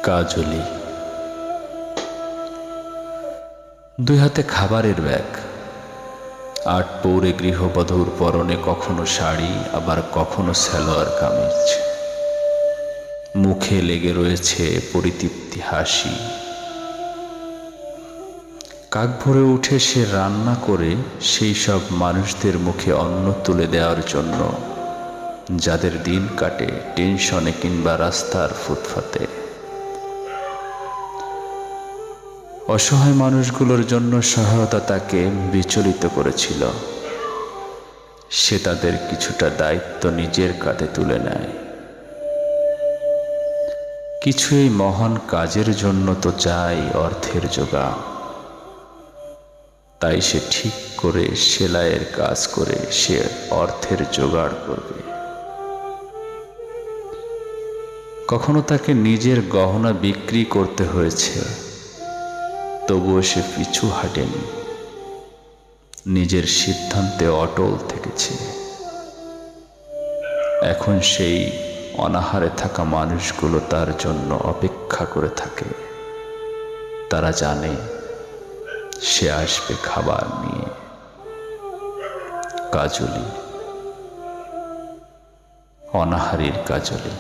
কাজলি। দুই হাতে খাবারের ব্যাগ, আট পৌরে গৃহবধূর পরনে কখনো শাড়ি, আবার কখনো সালোয়ার কামিজ। মুখে লেগে রয়েছে পরিতৃপ্তি হাসি। কাক ভরে উঠে সে রান্না করে সেই সব মানুষদের মুখে অন্ন তুলে দেওয়ার জন্য, যাদের দিন কাটে টেনশনে কিংবা রাস্তার ফুটপাতে। অসহায় মানুষগুলোর জন্য সহায়তা তাকে বিচলিত করেছিল। সে তাদের কিছুটা দায়িত্ব নিজের কাঁধে তুলে নেয়। কিছু এই মহান কাজের জন্য তো চাই অর্থের জোগান। তাই সে ঠিক করে সেলাইয়ের কাজ করে সে অর্থের জোগাড় করবে। কখনো তাকে নিজের গহনা বিক্রি করতে হয়েছে, তবুও সে পিছু হাঁটেনি, নিজের সিদ্ধান্তে অটল থেকেছে। এখন সেই অনাহারে থাকা মানুষগুলো তার জন্য অপেক্ষা করে থাকে। তারা জানে সে আসবে খাবার নিয়ে। কাজলি, অনাহারীর কাজলি।